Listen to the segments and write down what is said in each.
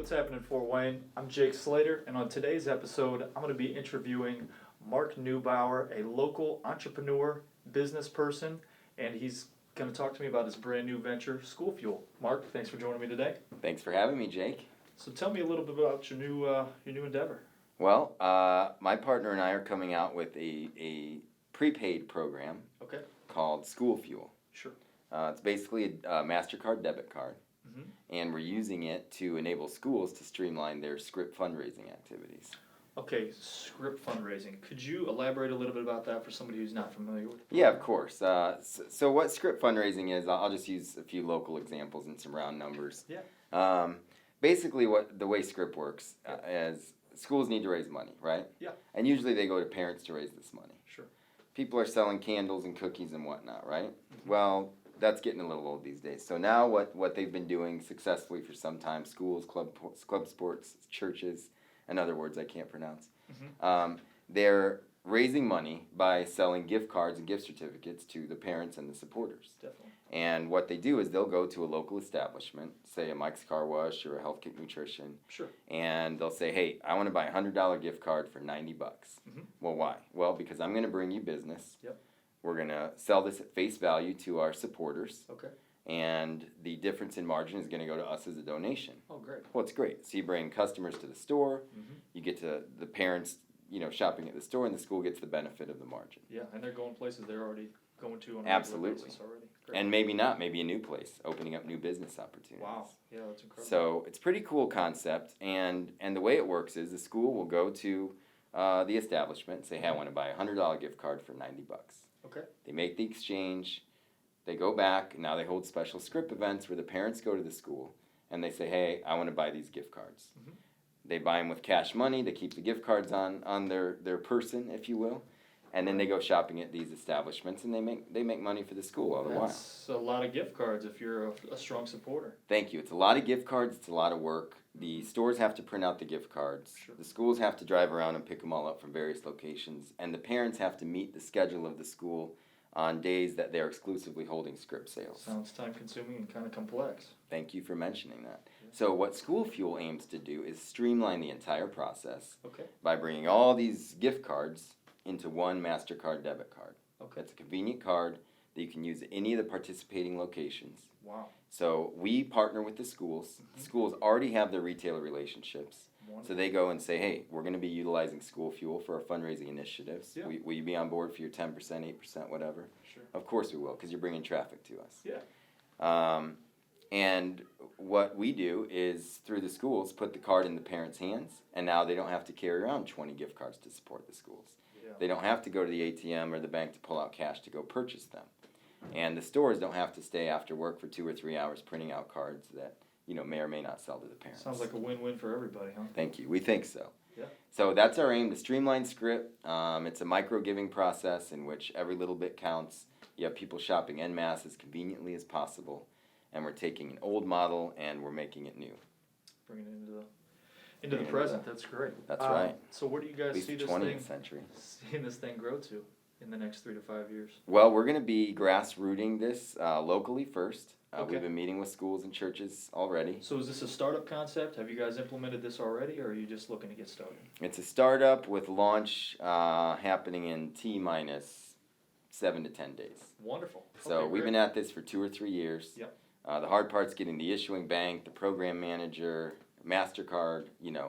what's happening, Fort Wayne? I'm Jake Slater, and on today's episode, I'm going to be interviewing Mark Newbauer, a local entrepreneur, business person, and he's going to talk to me about his brand new venture, School Fuel. Mark, thanks for joining me today. Thanks for having me, Jake. So tell me a little bit about your new endeavor. Well, my partner and I are coming out with a prepaid program called School Fuel. Sure. It's basically a MasterCard debit card, and we're using it to enable schools to streamline their script fundraising activities. Okay, script fundraising. Could you elaborate a little bit about that for somebody who's not familiar with it? Yeah, of course. So what script fundraising is, I'll just use a few local examples and some round numbers. Yeah. Basically, the way script works is schools need to raise money, right? Yeah. And usually they go to parents to raise this money. Sure. People are selling candles and cookies and whatnot, right? Well, that's getting a little old these days. So now what they've been doing successfully for some time, schools, club sports, churches, and other words I can't pronounce, they're raising money by selling gift cards and gift certificates to the parents and the supporters. Definitely. And what they do is they'll go to a local establishment, say a Mike's Car Wash or a Health Kick Nutrition, Sure. and they'll say, hey, I want to buy a $100 gift card for $90. Well, why? Well, because I'm going to bring you business. Yep. We're going to sell this at face value to our supporters. Okay. And the difference in margin is going to go to us as a donation. Oh, great. Well, it's great. So you bring customers to the store, you get to the parents, shopping at the store, and the school gets the benefit of the margin. Yeah, and they're going places they're already going to on a Absolutely. regular basis already. Great. And maybe not, maybe a new place, opening up new business opportunities. Wow, yeah, that's incredible. So it's a pretty cool concept, and the way it works is the school will go to the establishment and say, hey, I want to buy a $100 gift card for $90. Okay. They make the exchange, they go back, now they hold special script events where the parents go to the school and they say, hey, I want to buy these gift cards. They buy them with cash money, they keep the gift cards on their person, if you will, and then they go shopping at these establishments and they make money for the school all the while. That's a lot of gift cards if you're a strong supporter. Thank you. It's a lot of gift cards, it's a lot of work. The stores have to print out the gift cards. Sure. The schools have to drive around and pick them all up from various locations. And the parents have to meet the schedule of the school on days that they're exclusively holding script sales. Sounds time-consuming and kind of complex. Thank you for mentioning that. So what School Fuel aims to do is streamline the entire process by bringing all these gift cards into one MasterCard debit card. That's a convenient card that you can use at any of the participating locations. Wow. So we partner with the schools. The schools already have their retailer relationships. Wonderful. So they go and say, hey, we're going to be utilizing School Fuel for our fundraising initiatives. Yeah. Will you be on board for your 10%, 8%, whatever? Sure. Of course we will, because you're bringing traffic to us. Yeah. And what we do is, through the schools, put the card in the parents' hands, and now they don't have to carry around 20 gift cards to support the schools. Yeah. They don't have to go to the ATM or the bank to pull out cash to go purchase them. And the stores don't have to stay after work for 2 or 3 hours printing out cards that may or may not sell to the parents. Sounds like a win-win for everybody, huh? Thank you. We think so. Yeah. So that's our aim, to streamline script. It's a micro-giving process in which every little bit counts. You have people shopping en masse as conveniently as possible. And we're taking an old model and we're making it new. Bringing it into the present. That's great. That's right. So where do you guys see the this 20th century. seeing this thing grow to in the next 3 to 5 years? Well, we're going to be grassrooting this locally first. Okay. We've been meeting with schools and churches already. So is this a startup concept? Have you guys implemented this already, or are you just looking to get started? It's a startup with launch happening in T-minus 7 to 10 days. Wonderful. So we've been at this for 2 or 3 years. Yep. The hard part's getting the issuing bank, the program manager, MasterCard,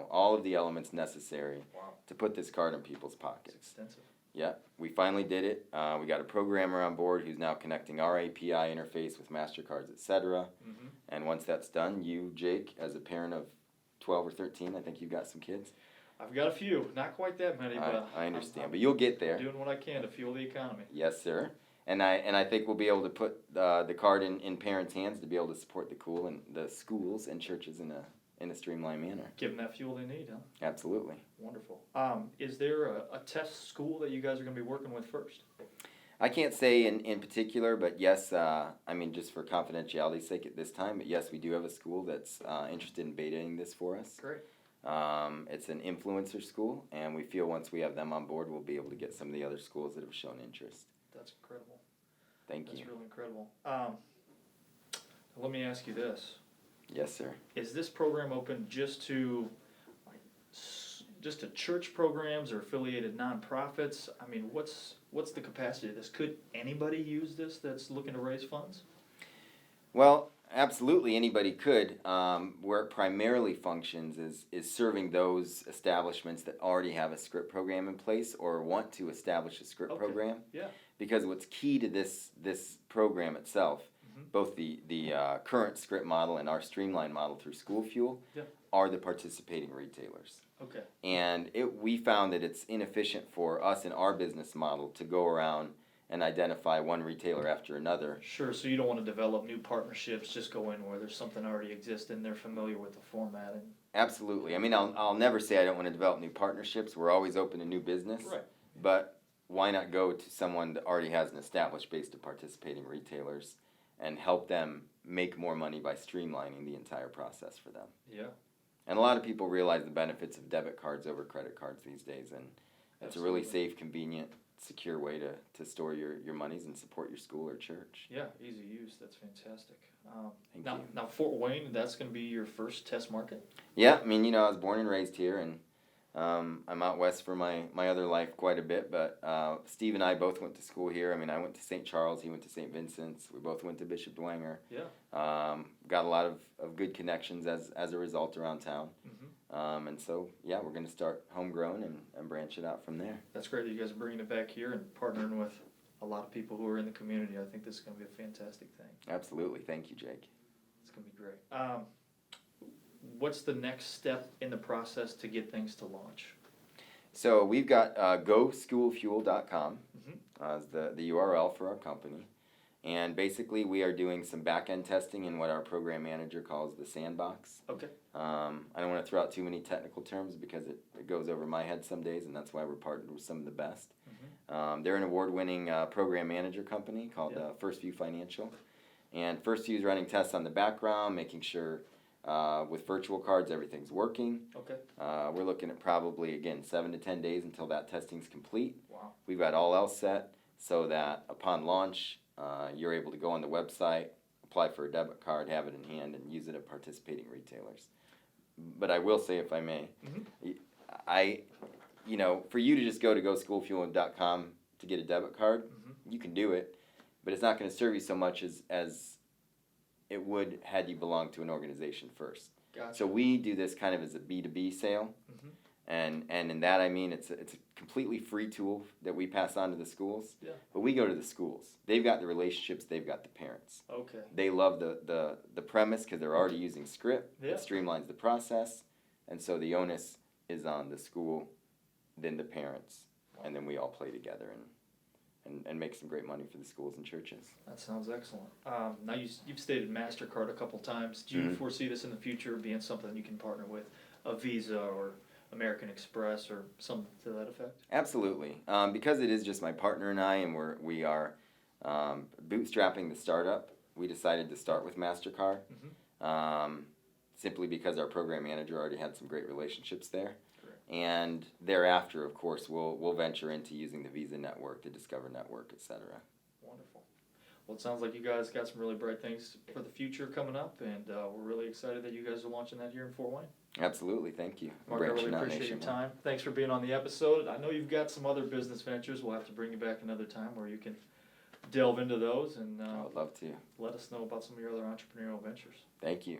all of the elements necessary to put this card in people's pockets. It's extensive. Yeah, we finally did it. We got a programmer on board who's now connecting our API interface with MasterCards, etc. And once that's done, you, Jake, as a parent of 12 or 13, I think you've got some kids. I've got a few, not quite that many, but I understand, but you'll get there. I'm doing what I can to fuel the economy. Yes, sir. And I think we'll be able to put the card in parents' hands to be able to support the schools and churches in a streamlined manner. Give them that fuel they need, huh? Absolutely. Wonderful. Is there a test school that you guys are going to be working with first? I can't say in particular, but yes, just for confidentiality's sake at this time, but yes, we do have a school that's interested in betaing this for us. Great. It's an influencer school, and we feel once we have them on board, we'll be able to get some of the other schools that have shown interest. That's incredible. Thank you. That's really incredible. Let me ask you this. Yes, sir. Is this program open just to church programs or affiliated nonprofits? I mean, what's the capacity of this? Could anybody use this that's looking to raise funds? Well, absolutely anybody could. Where it primarily functions is serving those establishments that already have a script program in place or want to establish a script Okay. program. Yeah. Because what's key to this program itself, both the current script model and our streamlined model through School Fuel, are the participating retailers. Okay. And we found that it's inefficient for us in our business model to go around and identify one retailer after another. Sure, so you don't want to develop new partnerships, just go in where there's something already exists and they're familiar with the format. And Absolutely. I mean, I'll never say I don't want to develop new partnerships. We're always open to new business. Right. But why not go to someone that already has an established base of participating retailers and help them make more money by streamlining the entire process for them? Yeah. And a lot of people realize the benefits of debit cards over credit cards these days, and it's a really safe, convenient, secure way to store your monies and support your school or church. Yeah, easy use. That's fantastic. Thank now, you. Now, Fort Wayne, that's going to be your first test market? Yeah, I mean, I was born and raised here, and I'm out west for my other life quite a bit, but Steve and I both went to school here. I mean, I went to St. Charles, he went to St. Vincent's, we both went to Bishop Dwenger. Yeah. Got a lot of good connections as a result around town. And so, yeah, we're going to start homegrown and branch it out from there. That's great that you guys are bringing it back here and partnering with a lot of people who are in the community. I think this is going to be a fantastic thing. Absolutely. Thank you, Jake. It's going to be great. What's the next step in the process to get things to launch? So we've got GoSchoolFuel.com as the URL for our company. And basically we are doing some back-end testing in what our program manager calls the sandbox. Okay. I don't want to throw out too many technical terms because it goes over my head some days, and that's why we're partnered with some of the best. They're an award-winning program manager company called First View Financial. And First View is running tests on the background, making sure with virtual cards everything's working. Okay. We're looking at probably, again, 7 to 10 days until that testing's complete. Wow. We've got all else set so that upon launch, you're able to go on the website, apply for a debit card, have it in hand, and use it at participating retailers. But I will say, if I may, for you to just go to GoSchoolFuel.com to get a debit card, you can do it, but it's not going to serve you so much as it would had you belong to an organization first. Gotcha. So we do this kind of as a B2B sale, and in that I mean it's a completely free tool that we pass on to the schools. Yeah. But we go to the schools. They've got the relationships. They've got the parents. Okay. They love the premise because they're already using script. Yeah. It streamlines the process, and so the onus is on the school, then the parents, and then we all play together and make some great money for the schools and churches. That sounds excellent. Now you've stated MasterCard a couple times. Do you foresee this in the future being something you can partner with a Visa or American Express or something to that effect? Absolutely. Because it is just my partner and I, and we are bootstrapping the startup, we decided to start with MasterCard, simply because our program manager already had some great relationships there. And thereafter, of course, we'll venture into using the Visa network, the Discover network, etc. Wonderful. Well, it sounds like you guys got some really bright things for the future coming up, and we're really excited that you guys are launching that here in Fort Wayne. Absolutely. Thank you. Mark, I really appreciate your time. Thanks for being on the episode. I know you've got some other business ventures. We'll have to bring you back another time where you can delve into those and I would love to. let us know about some of your other entrepreneurial ventures. Thank you.